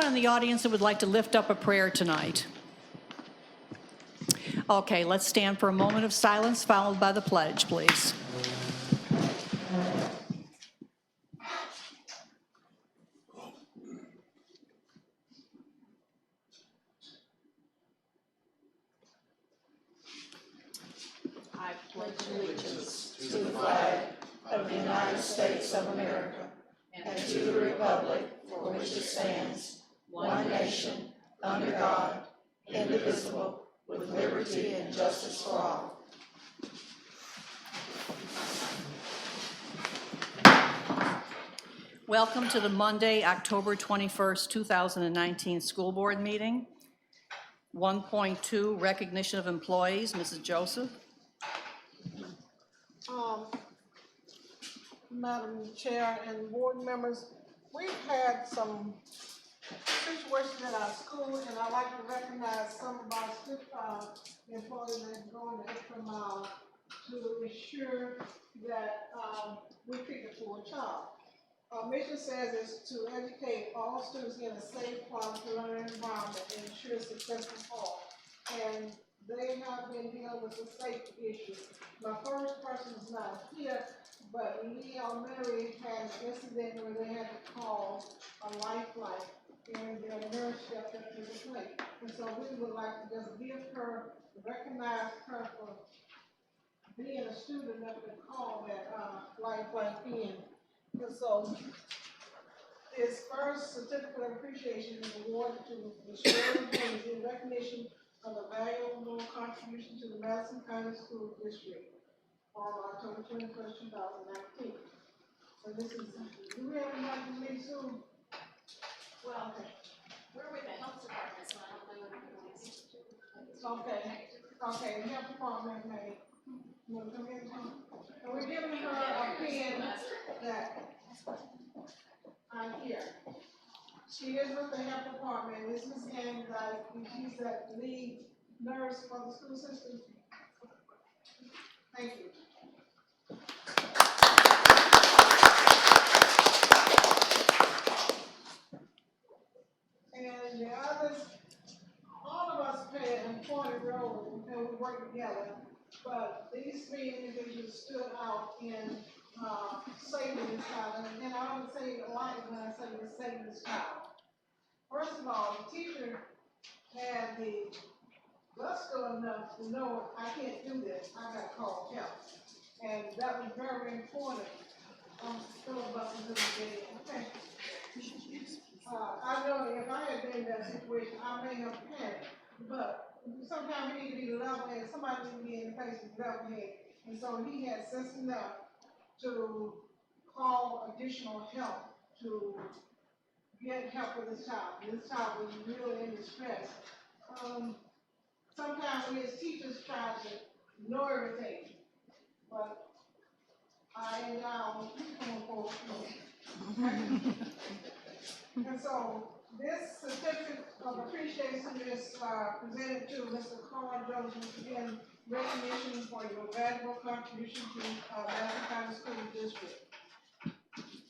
In the audience that would like to lift up a prayer tonight? Okay, let's stand for a moment of silence, followed by the pledge, please. I pledge allegiance to the flag of the United States of America and to the republic for which it stands, one nation, under God, indivisible, with liberty and justice for all. Welcome to the Monday, October 21st, 2019 school board meeting. 1.2, recognition of employees. Mrs. Joseph. Madam Chair and board members, we've had some situations at our school, and I'd like to recognize some of our employees that have gone the extra mile to ensure that we treat the poor child. Our mission says is to educate all students in a safe, quality learning environment and ensure success for all. And they have been dealing with the safety issue. My first person is not here, but Lee Elementary had an incident where they had to call a lifeline, and their nurse stepped up to the plate. And so we would like to just recognize her for being a student enough to call that lifeline in. And so his first certificate of appreciation is awarded to the Sheriff James in recognition of a valuable contribution to the Madison County School District on October 21st, 2019. So this is, do we have anybody to leave soon? Well, we're with the health department, so I don't know if Okay, the health department may. You want to come in, Tom? And we're giving her a pen that I'm here. She is with the health department. This is Ann, she's the lead nurse for the school system. Thank you. And the others, all of us play an important role and we work together. But these three individuals stood out in saving this child. And I would say a lot when I say saving this child. First of all, the teacher had the gusto enough to know I can't do this. I got to call help. And that was very important. Filibustering to the day. Okay. I know if I had been in that situation, I may have panicked. But sometimes we need to be level-headed. Somebody needs to be in the face of level-headed. And so he had sense enough to call additional help to get help with this child. This child was really in distress. Sometimes we as teachers try to know everything, but I ain't down people. And so this certificate of appreciation is presented to Mr. Carl Jones in recognition for your valuable contribution to Madison County School District.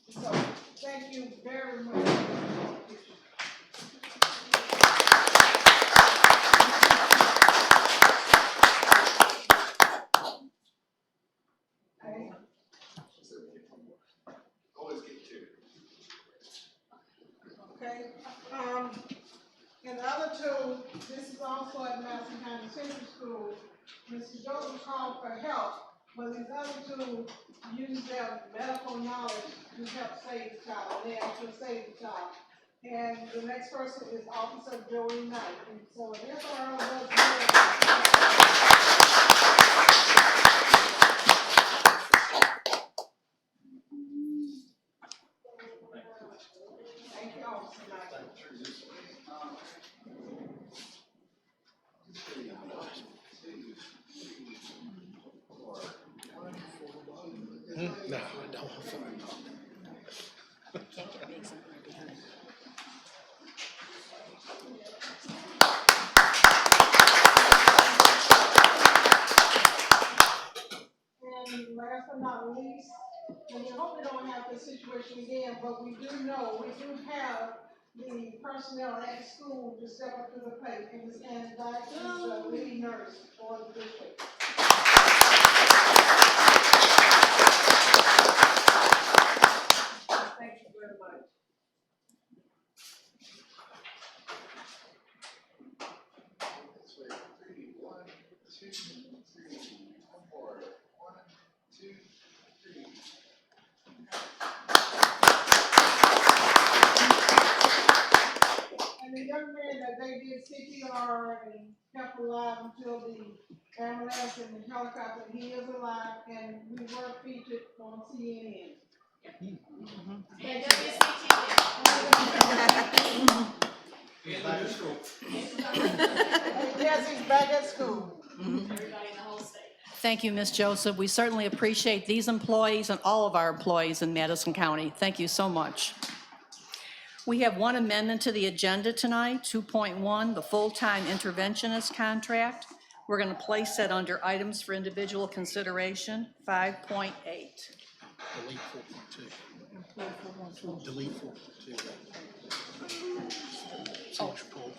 So thank you very much for this competition. Okay. Always get two. Okay. And the other two, this is also at Madison County Central School. Mr. Joseph called for help, but these other two use their medical knowledge to help save the child. They actually saved the child. And the next person is Officer Joey Knight. And so this Earl does Thank you, Officer Knight. No, I don't want to. Can't get a big something right behind it. And last but not least, and we hope we don't have this situation again, but we do know, we do have the personnel at the school to step up to the plate and that is the lead nurse for the district. Thank you very much. Let's wait. 3, 1, 2, 3. One more. 1, 2, 3. And the young man that they did CPR and kept alive until the ambulance and the helicopter, he is alive, and we were featured on CNN. And Thank you. Yes, he's back at school. Everybody in the whole state. Thank you, Ms. Joseph. We certainly appreciate these employees and all of our employees in Madison County. Thank you so much. We have one amendment to the agenda tonight, 2.1, the full-time interventionist contract. We're going to place that under items for individual consideration, 5.8. Delete 4.2. Delete 4.2. Signature poll.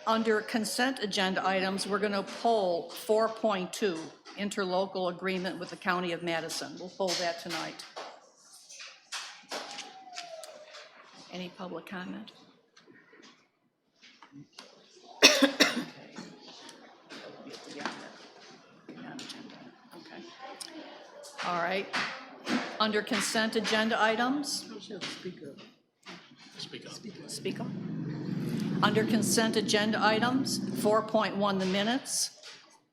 Under consent agenda items, we're going to pull 4.2, interlocal agreement with the County of Madison. We'll pull that tonight. Any public comment? Okay. All right. Under consent agenda items, speak up. Under consent agenda items, 4.1, the minutes,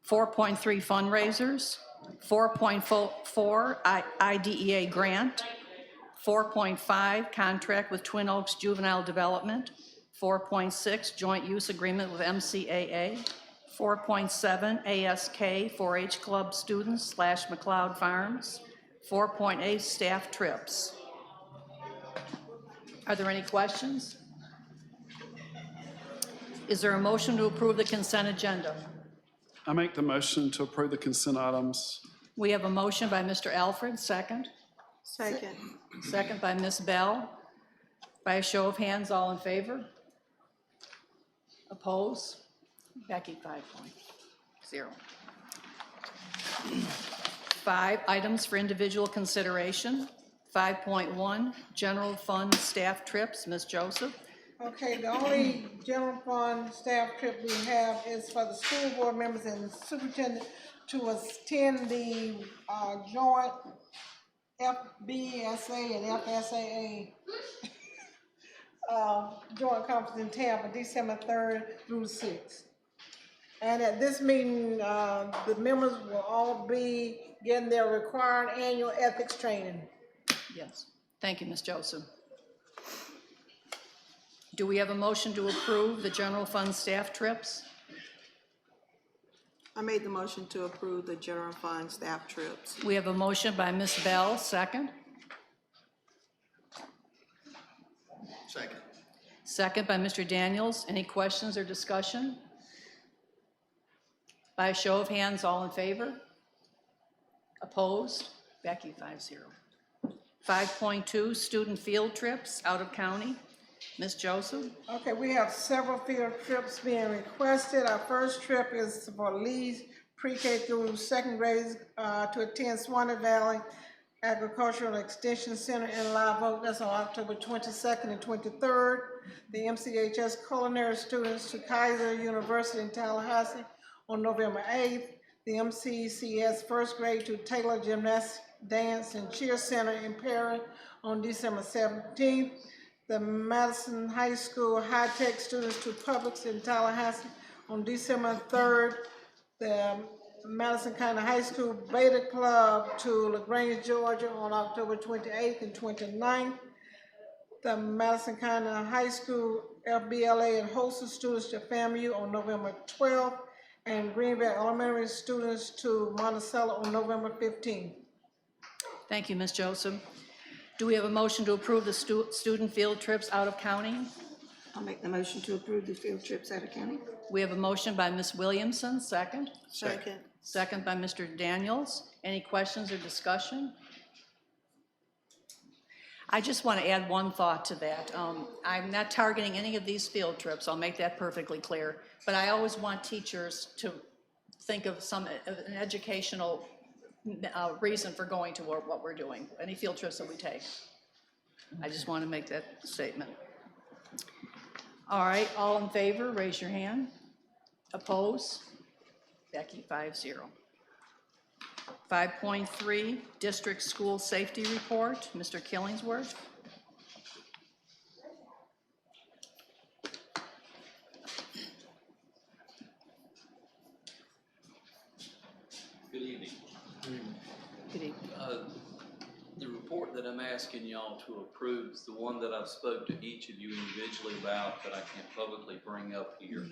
4.3, fundraisers, 4.4, IDEA grant, 4.5, contract with Twin Oaks Juvenile Development, 4.6, joint use agreement with MCAA, 4.7, ASK 4-H Club students / McLeod Farms, 4.8, staff trips. Are there any questions? Is there a motion to approve the consent agenda? I make the motion to approve the consent items. We have a motion by Mr. Alfred, second. Second. Second by Ms. Bell. By a show of hands, all in favor? Oppose? Becky, 5.0. 5, items for individual consideration. 5.1, general fund staff trips. Ms. Joseph. Okay, the only general fund staff trip we have is for the school board members and the superintendent to attend the joint FBSA and FSAA joint conference in Tampa, December 3rd through 6th. And at this meeting, the members will all be getting their required annual ethics training. Yes. Thank you, Ms. Joseph. Do we have a motion to approve the general fund staff trips? I made the motion to approve the general fund staff trips. We have a motion by Ms. Bell, second. Second. Second by Mr. Daniels. Any questions or discussion? By a show of hands, all in favor? Opposed? Becky, 5-0. 5.2, student field trips out of county. Ms. Joseph? Okay, we have several field trips being requested. Our first trip is for Lee's pre-K through second grade to attend Swanee Valley Agricultural Extension Center in Live Oak. That's on October 22nd and 23rd. The MCHS culinary students to Kaiser University in Tallahassee on November 8th. The MCCS first grade to Taylor Gymnastics Dance and Cheer Center in Perry on December 17th. The Madison High School high-tech students to Publix in Tallahassee on December 3rd. The Madison County High School Beta Club to LaGrange, Georgia on October 28th and 29th. The Madison County High School FBLA and Holston students to FAMU on November 12th. And Greenville Elementary students to Monticello on November 15th. Thank you, Ms. Joseph. Do we have a motion to approve the student field trips out of county? I'll make the motion to approve the field trips out of county. We have a motion by Ms. Williamson, second. Second. Second by Mr. Daniels. Any questions or discussion? I just want to add one thought to that. I'm not targeting any of these field trips, I'll make that perfectly clear. But I always want teachers to think of an educational reason for going to what we're doing, any field trips that we take. I just want to make that statement. All right, all in favor, raise your hand. Oppose? Becky, 5-0. 5.3, District School Safety Report, Mr. Killingsworth. Good evening. Good evening. The report that I'm asking y'all to approve is the one that I've spoke to each of you individually about that I can't publicly bring up here.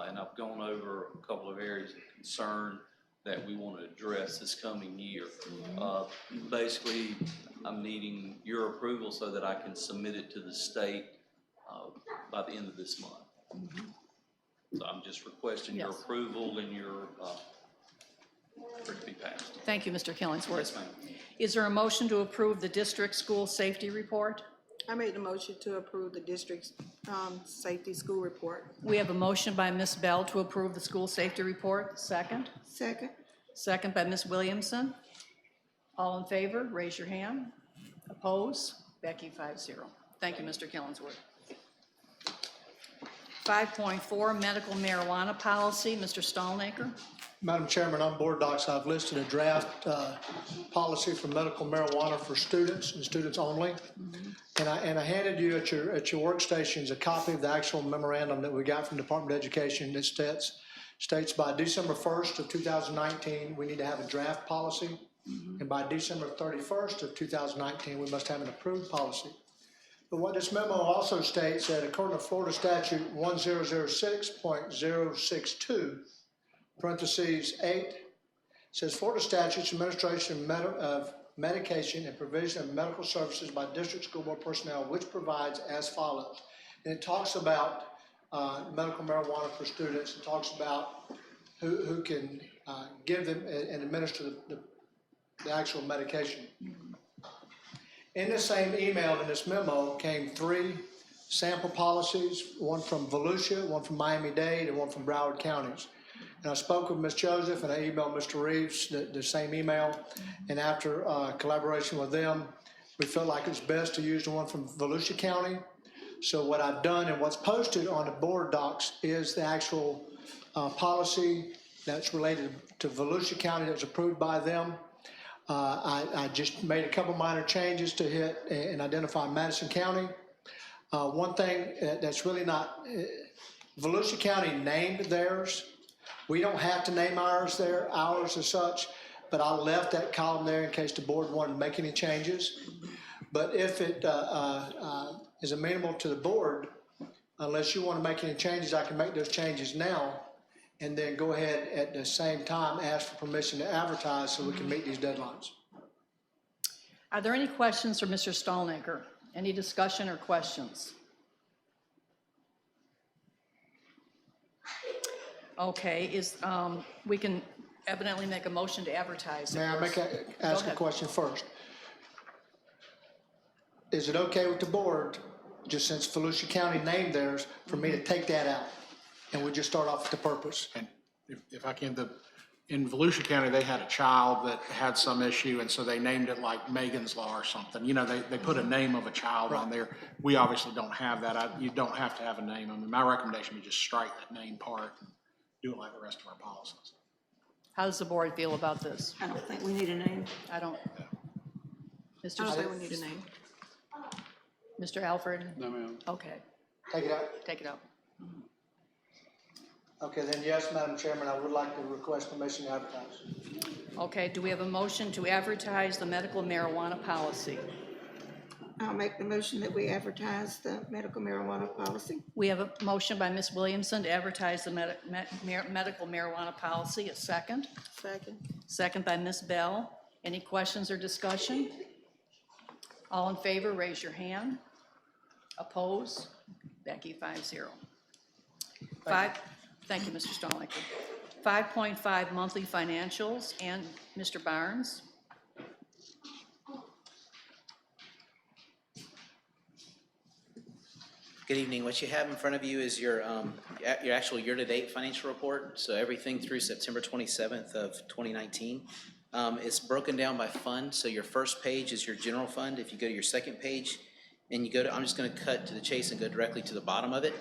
And I've gone over a couple of areas of concern that we want to address this coming year. Basically, I'm needing your approval so that I can submit it to the state by the end of this month. So I'm just requesting your approval and your for it to be passed. Thank you, Mr. Killingsworth. Yes, ma'am. Is there a motion to approve the District School Safety Report? I made the motion to approve the district's safety school report. We have a motion by Ms. Bell to approve the school safety report. Second? Second. Second by Ms. Williamson. All in favor, raise your hand. Oppose? Becky, 5-0. Thank you, Mr. Killingsworth. 5.4, medical marijuana policy, Mr. Stallnaker. Madam Chairman, on board docs, I've listed a draft policy for medical marijuana for students and students only. And I handed you at your workstations a copy of the actual memorandum that we got from the Department of Education that states by December 1st of 2019, we need to have a draft policy. And by December 31st of 2019, we must have an approved policy. But what this memo also states that according to Florida Statute 1006.062, parentheses 8, says Florida statutes administration of medication and provision of medical services by district school board personnel, which provides as follows. And it talks about medical marijuana for students. It talks about who can give them and administer the actual medication. In the same email, in this memo, came 3 sample policies, one from Volusia, one from Miami-Dade, and one from Broward counties. And I spoke with Ms. Joseph and I emailed Mr. Reeves the same email. And after collaboration with them, we felt like it was best to use the one from Volusia County. So what I've done and what's posted on the board docs is the actual policy that's related to Volusia County that was approved by them. I just made a couple minor changes to hit and identify Madison County. One thing that's really not, Volusia County named theirs. We don't have to name ours as such, but I left that column there in case the board wanted to make any changes. But if it is amenable to the board, unless you want to make any changes, I can make those changes now and then go ahead at the same time ask for permission to advertise so we can meet these deadlines. Are there any questions for Mr. Stallnaker? Any discussion or questions? Okay, we can evidently make a motion to advertise. May I ask a question first? Is it okay with the board, just since Volusia County named theirs, for me to take that out? And we just start off with the purpose? And if I can, in Volusia County, they had a child that had some issue, and so they named it like Megan's Law or something. You know, they put a name of a child on there. We obviously don't have that. You don't have to have a name. I mean, my recommendation would just strike that name part and do it like the rest of our policies. How does the board feel about this? I don't think we need a name. I don't. I Mr. don't think we need a name. Mr. Alfred? No, ma'am. Okay, Take it out? take it out. Okay, then yes, Madam Chairman, I would like to request permission to advertise. Okay, do we have a motion to advertise the medical marijuana policy? I'll make the motion that we advertise the medical marijuana policy. We have a motion by Ms. Williamson to advertise the medical marijuana policy. A second? Second. Second by Ms. Bell. Any questions or discussion? All in favor, raise your hand. Oppose? Becky, 5-0. Thank you, Mr. Stallnaker. 5.5 monthly financials, and Mr. Barnes. Good evening. What you have in front of you is your actual year-to-date financial report. So everything through September 27th of 2019. It's broken down by fund. So your first page is your general fund. If you go to your second page and you go to, I'm just going to cut to the chase and go directly to the bottom of it.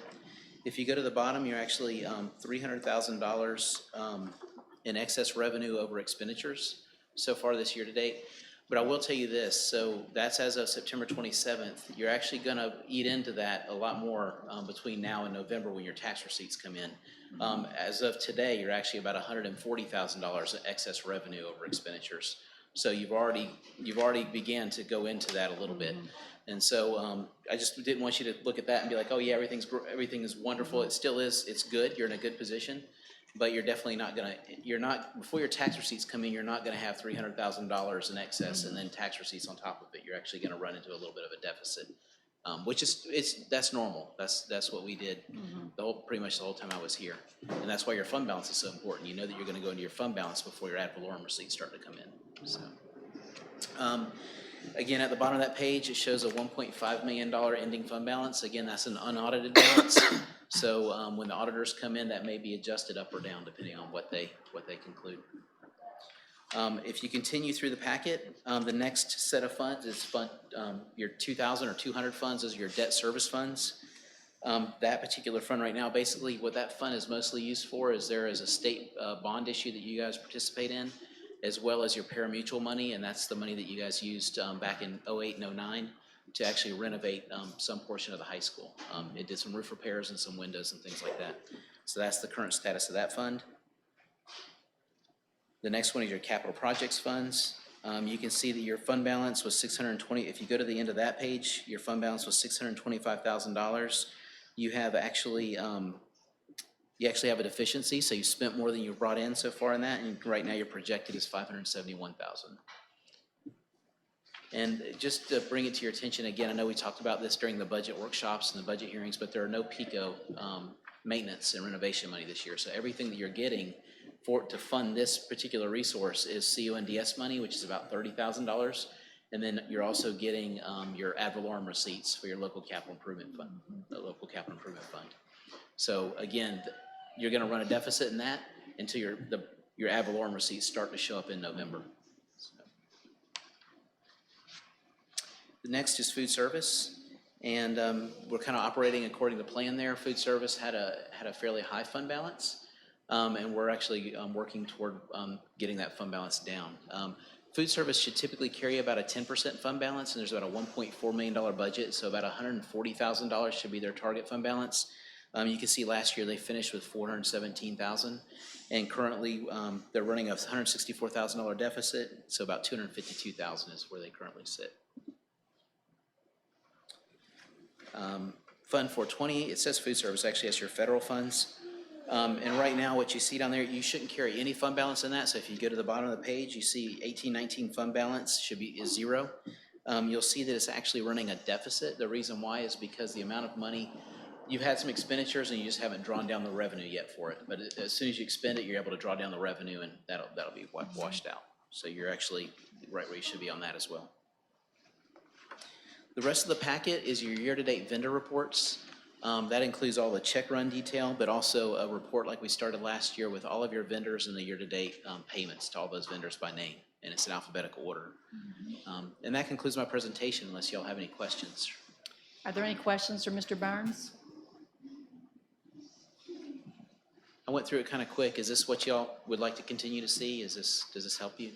If you go to the bottom, you're actually $300,000 in excess revenue over expenditures so far this year to date. But I will tell you this, so that's as of September 27th. You're actually gonna eat into that a lot more between now and November when your tax receipts come in. As of today, you're actually about $140,000 in excess revenue over expenditures. So you've already began to go into that a little bit. And so I just didn't want you to look at that and be like, oh yeah, everything is wonderful. It still is, it's good, you're in a good position. But you're definitely not gonna, before your tax receipts come in, you're not gonna have $300,000 in excess and then tax receipts on top of it. You're actually gonna run into a little bit of a deficit, which is, that's normal. That's what we did pretty much the whole time I was here. And that's why your fund balance is so important. You know that you're gonna go into your fund balance before your ad valorem receipts start to come in, so. Again, at the bottom of that page, it shows a $1.5 million ending fund balance. Again, that's an unaudited balance. So when the auditors come in, that may be adjusted up or down depending on what they conclude. If you continue through the packet, the next set of funds is your 2,000 or 200 funds is your debt service funds. That particular fund right now, basically what that fund is mostly used for is there is a state bond issue that you guys participate in, as well as your parimutuel money, and that's the money that you guys used back in 08 and 09 to actually renovate some portion of the high school. It did some roof repairs and some windows and things like that. So that's the current status of that fund. The next one is your capital projects funds. You can see that your fund balance was $620. If you go to the end of that page, your fund balance was $625,000. You have actually you actually have a deficiency, so you spent more than you brought in so far in that, and right now your projected is $571,000. And just to bring it to your attention again, I know we talked about this during the budget workshops and the budget hearings, but there are no PICO maintenance and renovation money this year. So everything that you're getting to fund this particular resource is CONDS money, which is about $30,000. And then you're also getting your ad valorem receipts for your local capital improvement fund, the local capital improvement fund. So again, you're going to run a deficit in that until your ad valorem receipts start to show up in November. So. The next is food service, and we're kind of operating according to plan there. Food service had a fairly high fund balance, and we're actually working toward getting that fund balance down. Food service should typically carry about a 10% fund balance, and there's about a $1.4 million budget, so about $140,000 should be their target fund balance. You can see last year they finished with $417,000, and currently they're running a $164,000 deficit, so about $252,000 is where they currently sit. Fund 420, it says food service, actually that's your federal funds. And right now what you see down there, you shouldn't carry any fund balance in that, so if you go to the bottom of the page, you see 18-19 fund balance is zero. You'll see that it's actually running a deficit. The reason why is because the amount of money, you've had some expenditures and you just haven't drawn down the revenue yet for it. But as soon as you expend it, you're able to draw down the revenue and that'll be washed out. So you're actually right where you should be on that as well. The rest of the packet is your year-to-date vendor reports. That includes all the check run detail, but also a report like we started last year with all of your vendors and the year-to-date payments to all those vendors by name, and it's in alphabetical order. And that concludes my presentation unless y'all have any questions. Are there any questions for Mr. Barnes? I went through it kind of quick. Is this what y'all would like to continue to see? Does this help you?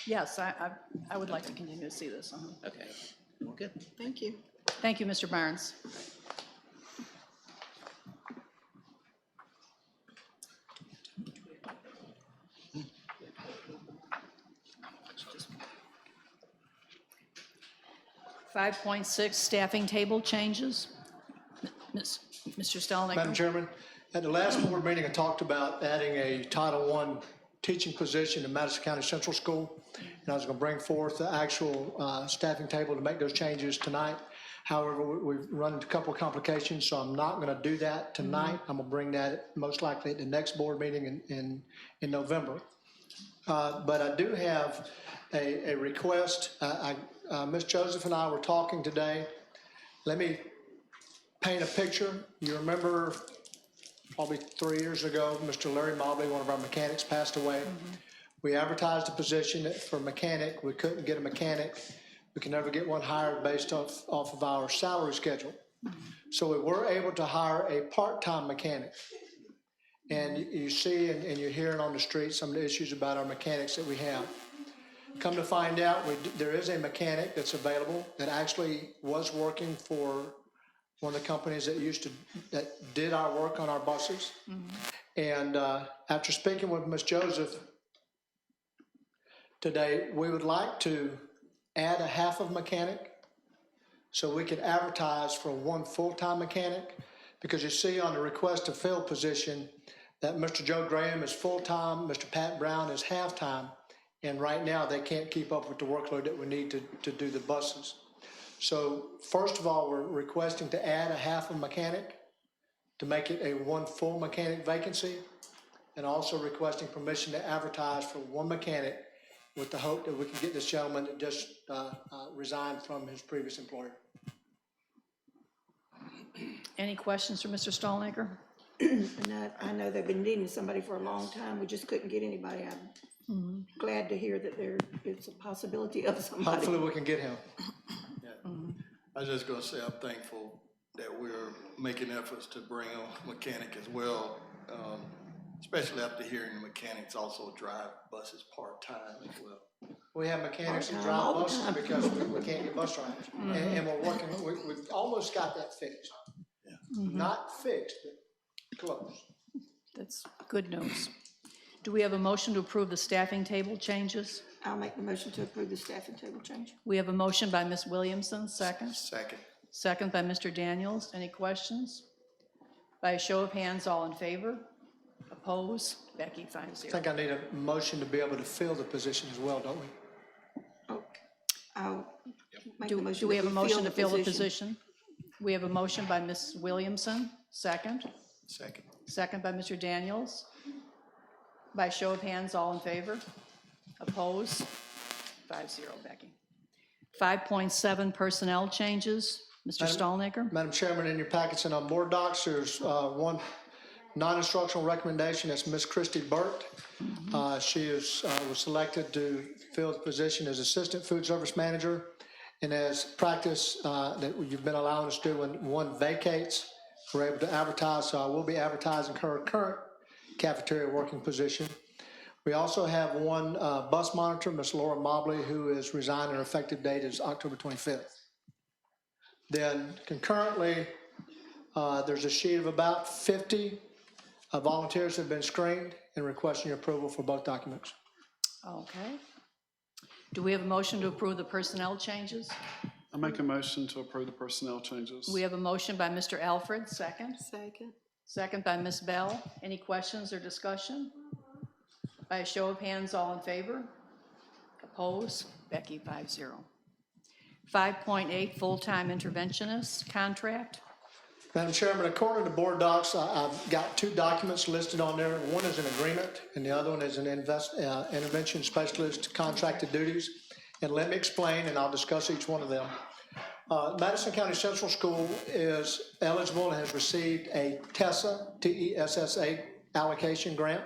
Yes, I would like to continue to see this. Okay, well, good. Thank you. Thank you, Mr. Barnes. .6 staffing table changes. Mr. Stalnaker. Madam Chairman, at the last board meeting, I talked about adding a Title I teaching position in Madison County Central School. And I was going to bring forth the actual staffing table to make those changes tonight. However, we've run into a couple of complications, so I'm not going to do that tonight. I'm going to bring that most likely at the next board meeting in November. But I do have a request. Ms. Joseph and I were talking today. Let me paint a picture. You remember probably 3 years ago, Mr. Larry Mobley, one of our mechanics, passed away. We advertised a position for mechanic. We couldn't get a mechanic. We could never get one hired based off of our salary schedule. So we were able to hire a part-time mechanic. And you see and you're hearing on the street some of the issues about our mechanics that we have. Come to find out, there is a mechanic that's available that actually was working for one of the companies that did our work on our buses. And after speaking with Ms. Joseph today, we would like to add a half of mechanic so we could advertise for one full-time mechanic, because you see on the request to fill position that Mr. Joe Graham is full-time, Mr. Pat Brown is half-time, and right now they can't keep up with the workload that we need to do the buses. So first of all, we're requesting to add a half a mechanic to make it a one full mechanic vacancy, and also requesting permission to advertise for one mechanic with the hope that we can get this gentleman that just resigned from his previous employer. Any questions for Mr. Stallnaker? And I know they've been needing somebody for a long time. We just couldn't get anybody. I'm glad to hear that there is a possibility of somebody. Hopefully we can get him. I was just gonna say, I'm thankful that we're making efforts to bring on a mechanic as well, especially after hearing the mechanics also drive buses part-time as well. We have mechanics that Part-time, all drive the buses time. because we can't get bus drivers. And we're working, we've almost got that fixed. Not fixed, but close. That's good news. Do we have a motion to approve the staffing table changes? I'll make the motion to approve the staffing table change. We have a motion by Ms. Williamson, second. Second. Second by Mr. Daniels. Any questions? By a show of hands, all in favor? Oppose? Becky, 5-0. I think I need a motion to be able to fill the position as well, don't we? Oh, I'll make the Do motion. we that have a motion to fill the position? We have a motion by Ms. Williamson, second. Second. Second by Mr. Daniels. By show of hands, all in favor? Oppose? 5-0, Becky. 5.7 personnel changes. Mr. Stallnaker? Madam Chairman, in your packets and on board docs, there's one non-instructional recommendation. That's Ms. Christy Burt. She was selected to fill the position as Assistant Food Service Manager. And as practice that you've been allowing us to do, when one vacates, we're able to advertise. So I will be advertising her current cafeteria working position. We also have one bus monitor, Ms. Laura Mobley, who is resigning. Her effective date is October 25th. Then concurrently, there's a sheet of about 50 volunteers have been screened and requesting your approval for both documents. Okay. Do we have a motion to approve the personnel changes? I make a motion to approve the personnel changes. We have a motion by Mr. Alfred, second. Second. Second by Ms. Bell. Any questions or discussion? By a show of hands, all in favor? Oppose? Becky, 5-0. 5.8, full-time interventionist contract. Madam Chairman, according to board docs, I've got two documents listed on there. One is an agreement, and the other one is an intervention specialist contracted duties. And let me explain, and I'll discuss each one of them. Madison County Central School is eligible and has received a TESSA, T-E-S-S-A allocation grant.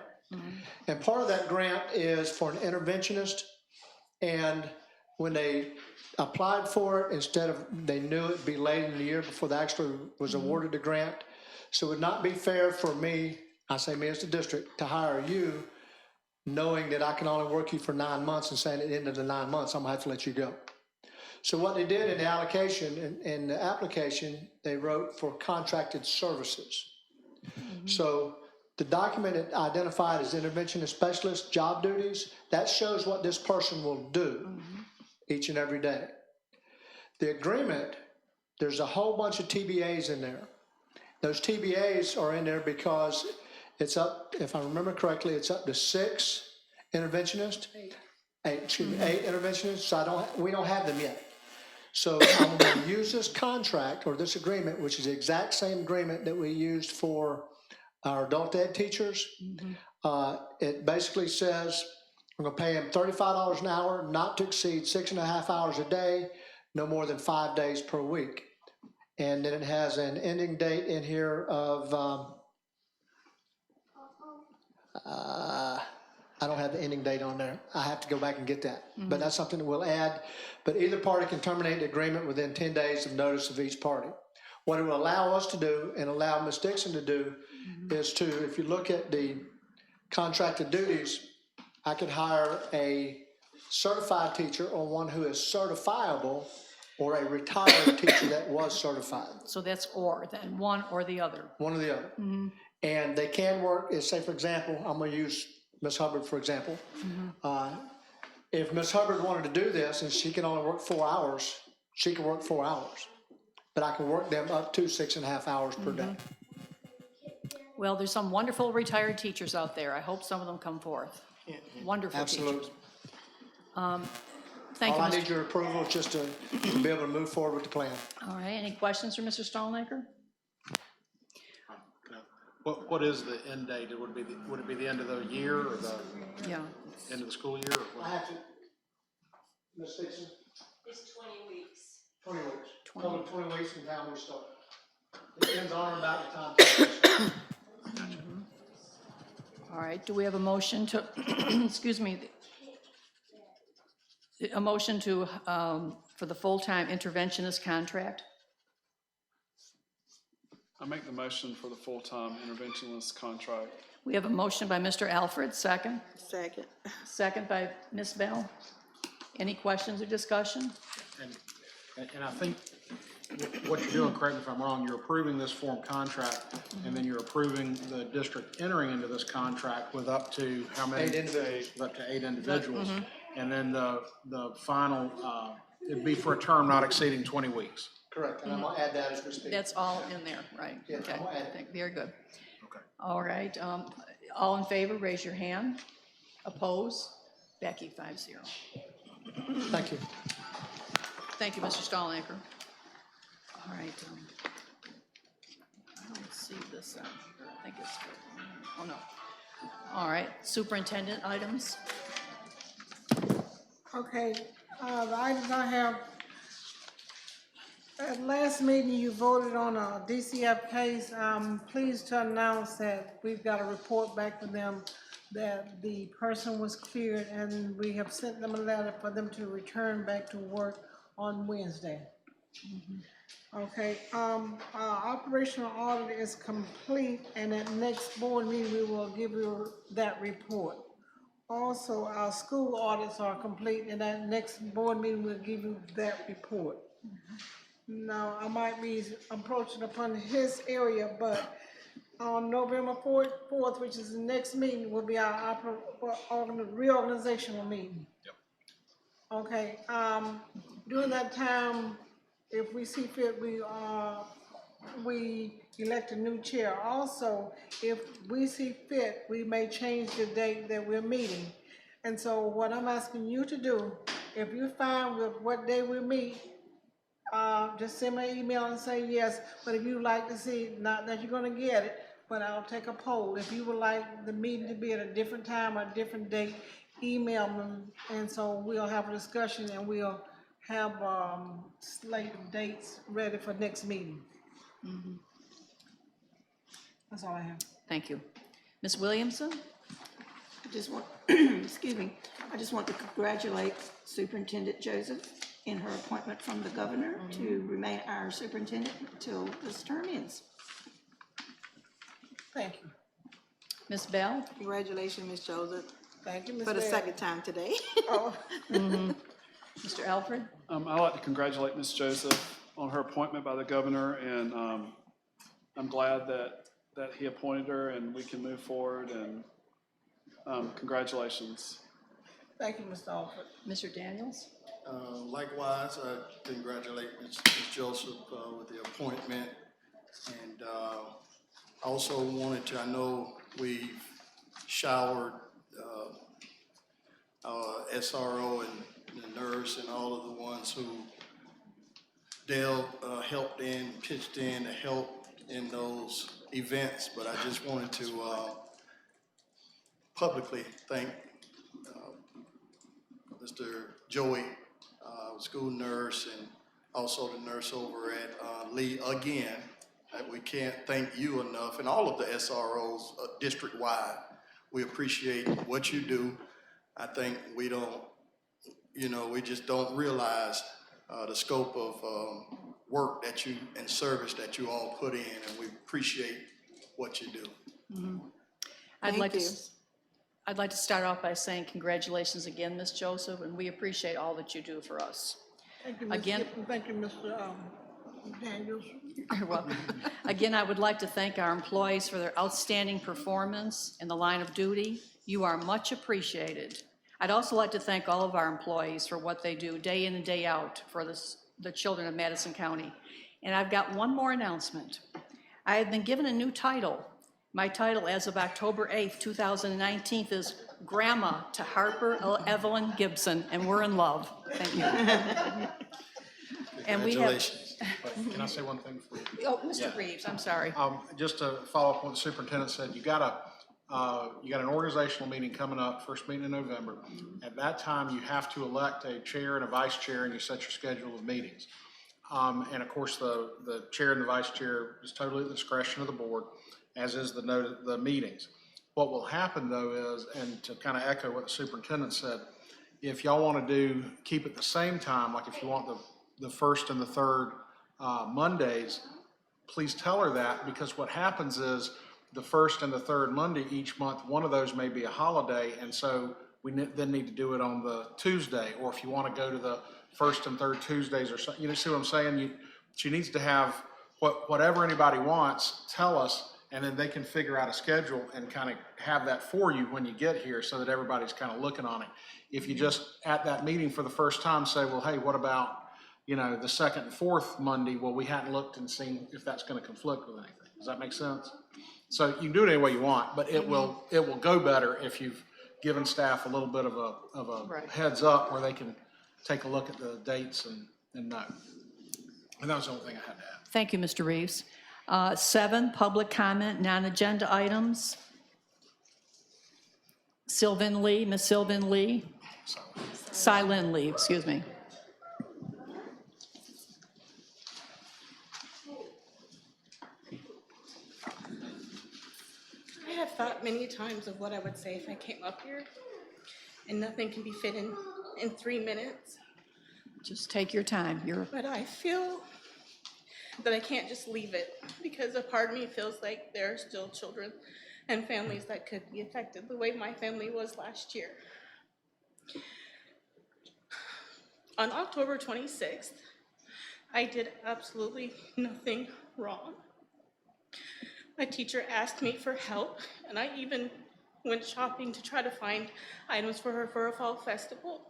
And part of that grant is for an interventionist. And when they applied for it, instead of, they knew it'd be late in the year before they actually was awarded the grant. So it would not be fair for me, I say me as the district, to hire you knowing that I can only work you for 9 months and saying at the end of the 9 months, I'm gonna have to let you go. So what they did in the allocation, in the application, they wrote for contracted services. So the document it identified as interventionist specialist job duties, that shows what this person will do each and every day. The agreement, there's a whole bunch of TBAs in there. Those TBAs are in there because it's up, if I remember correctly, it's up to 6 interventionists. 8 interventionists, so we don't have them yet. So I'm going to use this contract or this agreement, which is the exact same agreement that we used for our adult ed teachers. It basically says we're going to pay them $35 an hour, not to exceed 6.5 hours a day, no more than 5 days per week. And then it has an ending date in here of, I don't have the ending date on there. I have to go back and get that. But that's something that we'll add. But either party can terminate the agreement within 10 days of notice of each party. What it will allow us to do and allow Ms. Dixon to do is to, if you look at the contracted duties, I could hire a certified teacher or one who is certifiable or a retired teacher that was certified. So that's or, then one or the other. One or the other. And they can work, say for example, I'm gonna use Ms. Hubbard for example. If Ms. Hubbard wanted to do this and she can only work 4 hours, she can work 4 hours. But I can work them up to 6.5 hours per day. Well, there's some wonderful retired teachers out there. I hope some of them come forth. Wonderful Absolutely. teachers. Thank you, All I Mr. need your approval is just to be able to move forward with the plan. All right, any questions for Mr. Stallnaker? What is the end date? Would it be the end of the year or the Yeah. end of the school year? Or what? I have to, Ms. Dixon, It's 20 weeks. 20 weeks. 20. 20 weeks from time we start. It ends on or about the time. All right, do we have a motion to, excuse me, a motion to, for the full-time interventionist contract? I make the motion for the full-time interventionist contract. We have a motion by Mr. Alfred, second. Second. Second by Ms. Bell. Any questions or discussion? And I think what you're doing, correct me if I'm wrong, you're approving this form contract, and then you're approving the district entering into this contract with up to how many? 8 individuals. Up to 8 individuals. And then the final, it'd be for a term not exceeding 20 weeks. Correct, and I'm gonna add that as we speak. That's all in there, right? Yeah, Okay. I'll add it. Very good. Okay. All right, all in favor, raise your hand. Oppose? Becky, 5-0. Thank you. Thank you, Mr. Stallnaker. All right. I don't see this, I think it's, oh, no. All right, superintendent items. Okay, the items I have, at last meeting, you voted on a DCF case. I'm pleased to announce that we've got a report back to them that the person was cleared, and we have sent them a letter for them to return back to work on Wednesday. Okay, our operational audit is complete, and at next board meeting, we will give you that report. Also, our school audits are complete, and at next board meeting, we'll give you that report. Now, I might be approaching upon his area, but on November 4th, which is the next meeting, will be our reorganizational meeting. Yep. Okay, during that time, if we see fit, we elect a new chair. Also, if we see fit, we may change the date that we're meeting. And so what I'm asking you to do, if you're fine with what day we meet, just send me an email and say yes. But if you'd like to see, not that you're gonna get it, but I'll take a poll. If you would like the meeting to be at a different time or a different date, email me. And so we'll have a discussion and we'll have slate of dates ready for next meeting. That's all I have. Thank you. Ms. Williamson? I just want, excuse me, I just want to congratulate Superintendent Joseph in her appointment from the governor to remain our superintendent until this term ends. Thank you. Ms. Bell? Congratulations, Ms. Joseph, Thank you, Ms. for the Bell. second time today. Oh, Mr. Alfred? I'd like to congratulate Ms. Joseph on her appointment by the governor, and I'm glad that he appointed her and we can move forward, and congratulations. thank you, Mr. Alford. Mr. Daniels? Likewise, I congratulate Ms. Joseph with the appointment. And I also wanted to, I know we've showered our SRO and the nurse and all of the ones who helped in, pitched in to help in those events, but I just wanted to publicly thank Mr. Joey, school nurse, and also the nurse over at Lee again. We can't thank you enough, and all of the SROs district-wide. We appreciate what you do. I think we don't, we just don't realize the scope of work that you and service that you all put in, and we appreciate what you do. Mm-hmm. Thank you. I'd like to start off by saying congratulations again, Ms. Joseph, and we appreciate all that you do for us. Thank you, Ms. Again- Gibson. Thank you, Mr. Daniels. You're welcome. Again, I would like to thank our employees for their outstanding performance in the line of duty. You are much appreciated. I'd also like to thank all of our employees for what they do day in and day out for the children of Madison County. And I've got one more announcement. I have been given a new title. My title as of October 8th, 2019 is Grandma to Harper Evelyn Gibson, and we're in love. Thank you. And we have, Congratulations. Can I say one thing for you? oh, Mr. Reeves, I'm sorry. Just to follow up on what the superintendent said, you got an organizational meeting coming up, first meeting in November. At that time, you have to elect a chair and a vice chair, and you set your schedule of meetings. And of course, the chair and the vice chair is totally at the discretion of the board, as is the meetings. What will happen though is, and to kind of echo what the superintendent said, if y'all want to keep it the same time, like if you want the first and the third Mondays, please tell her that, because what happens is the first and the third Monday each month, one of those may be a holiday, and so we then need to do it on the Tuesday, or if you want to go to the first and third Tuesdays or something, see what I'm saying? She needs to have whatever anybody wants, tell us, and then they can figure out a schedule and kind of have that for you when you get here so that everybody's kind of looking on it. If you just, at that meeting for the first time, say, well, hey, what about, the second and fourth Monday? Well, we hadn't looked and seen if that's going to conflict with anything. Does that make sense? So you can do it any way you want, but it will go better if you've given staff a little bit of a Right. heads up where they can take a look at the dates and know. And that was the only thing I had to add. Thank you, Mr. Reeves. 7, public comment, non-agenda items. Sylvan Lee, Ms. Sylvan Lee. Silent Lee, excuse me. I have thought many times of what I would say if I came up here, and nothing can be fit in 3 minutes. Just take your time. But I feel that I can't just leave it, because a part of me feels like there are still children and families that could be affected the way my family was last year. On October 26th, I did absolutely nothing wrong. My teacher asked me for help, and I even went shopping to try to find items for her for a fall festival.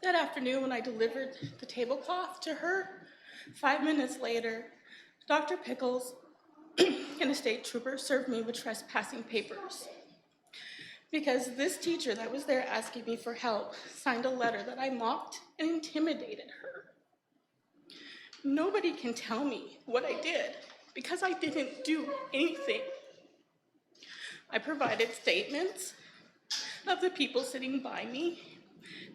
That afternoon, when I delivered the tablecloth to her, 5 minutes later, Dr. Pickles and a state trooper served me with trespassing papers. Because this teacher that was there asking me for help signed a letter that I mocked and intimidated her. Nobody can tell me what I did, because I didn't do anything. I provided statements of the people sitting by me,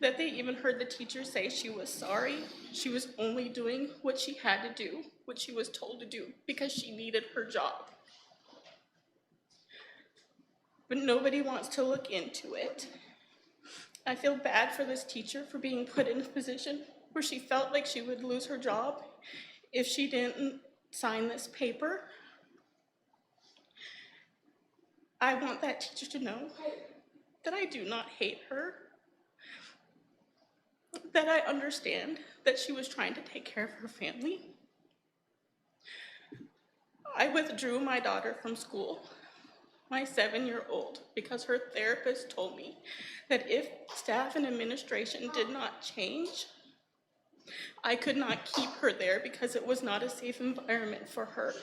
that they even heard the teacher say she was sorry. She was only doing what she had to do, what she was told to do, because she needed her job. But nobody wants to look into it. I feel bad for this teacher for being put in a position where she felt like she would lose her job if she didn't sign this paper. I want that teacher to know that I do not hate her, that I understand that she was trying to take care of her family. I withdrew my daughter from school, my 7-year-old, because her therapist told me that if staff and administration did not change, I could not keep her there because it was not a safe environment for her.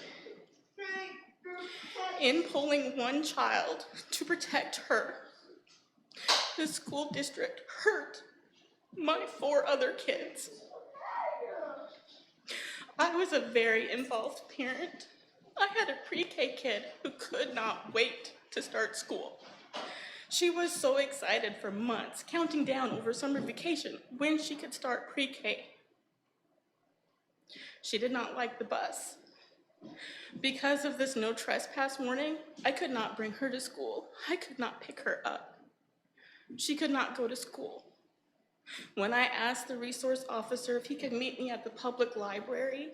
In pulling one child to protect her, the school district hurt my 4 other kids. I was a very involved parent. I had a pre-K kid who could not wait to start school. She was so excited for months, counting down over summer vacation when she could start pre-K. She did not like the bus. Because of this no trespass warning, I could not bring her to school. I could not pick her up. She could not go to school. When I asked the resource officer if he could meet me at the public library,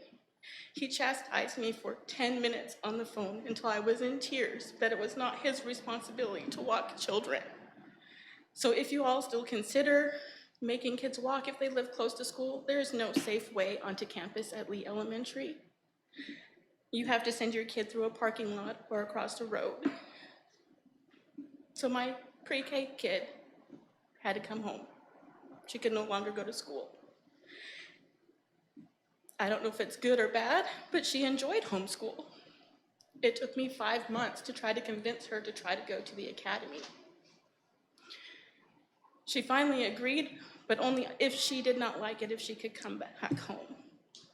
he chastised me for 10 minutes on the phone until I was in tears that it was not his responsibility to walk children. So if you all still consider making kids walk if they live close to school, there is no safe way onto campus at Lee Elementary. You have to send your kid through a parking lot or across the road. So my pre-K kid had to come home. She could no longer go to school. I don't know if it's good or bad, but she enjoyed homeschool. It took me 5 months to try to convince her to try to go to the academy. She finally agreed, but only if she did not like it, if she could come back home.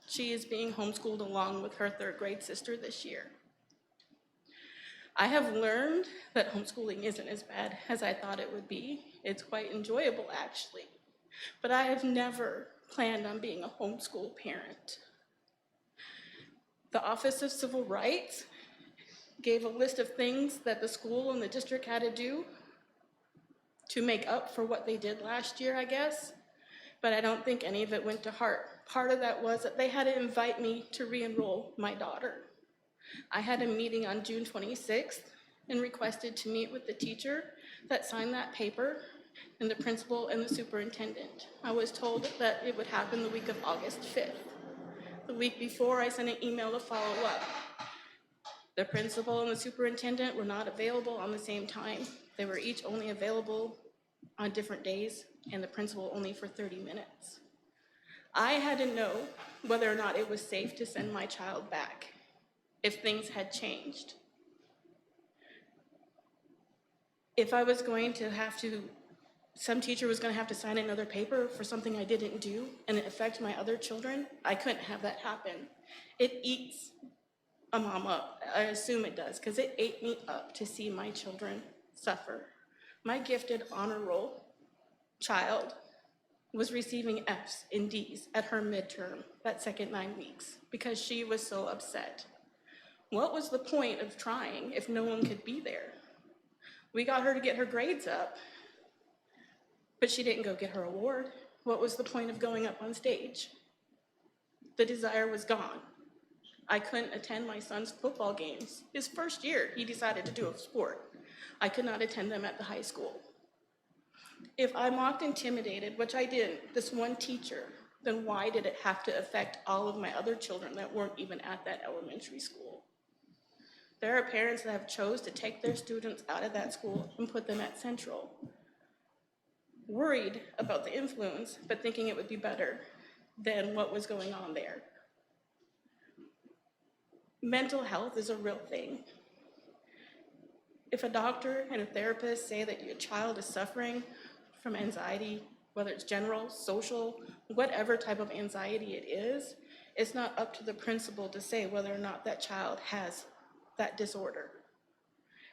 She is being homeschooled along with her 3rd grade sister this year. I have learned that homeschooling isn't as bad as I thought it would be. It's quite enjoyable, actually. But I have never planned on being a homeschool parent. The Office of Civil Rights gave a list of things that the school and the district had to do to make up for what they did last year, I guess. But I don't think any of it went to heart. Part of that was that they had to invite me to re-enroll my daughter. I had a meeting on June 26th and requested to meet with the teacher that signed that paper and the principal and the superintendent. I was told that it would happen the week of August 5th. The week before, I sent an email to follow up. The principal and the superintendent were not available on the same time. They were each only available on different days, and the principal only for 30 minutes. I had to know whether or not it was safe to send my child back if things had changed. If I was going to have to, some teacher was going to have to sign another paper for something I didn't do and it affect my other children, I couldn't have that happen. It eats a mom up. I assume it does, because it ate me up to see my children suffer. My gifted honor roll child was receiving F's and D's at her midterm that second 9 weeks because she was so upset. What was the point of trying if no one could be there? We got her to get her grades up, but she didn't go get her award. What was the point of going up on stage? The desire was gone. I couldn't attend my son's football games. His first year, he decided to do a sport. I could not attend them at the high school. If I mocked intimidated, which I didn't, this one teacher, then why did it have to affect all of my other children that weren't even at that elementary school? There are parents that have chose to take their students out of that school and put them at Central, worried about the influence, but thinking it would be better than what was going on there. Mental health is a real thing. If a doctor and a therapist say that your child is suffering from anxiety, whether it's general, social, whatever type of anxiety it is, it's not up to the principal to say whether or not that child has that disorder.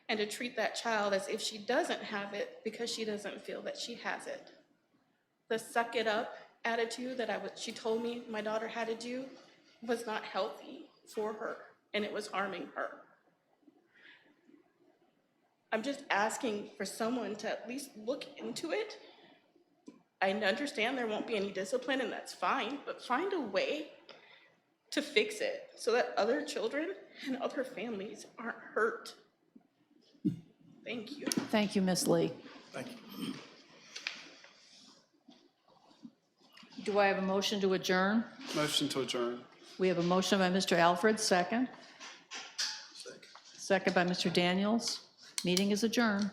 And to treat that child as if she doesn't have it because she doesn't feel that she has it. The suck it up attitude that she told me my daughter had to do was not healthy for her, and it was harming her. I'm just asking for someone to at least look into it. I understand there won't be any discipline, and that's fine, but find a way to fix it so that other children and other families aren't hurt. Thank you. Thank you, Ms. Lee. Thank you. Do I have a motion to adjourn? Motion to adjourn. We have a motion by Mr. Alfred, second. Second by Mr. Daniels. Meeting is adjourned.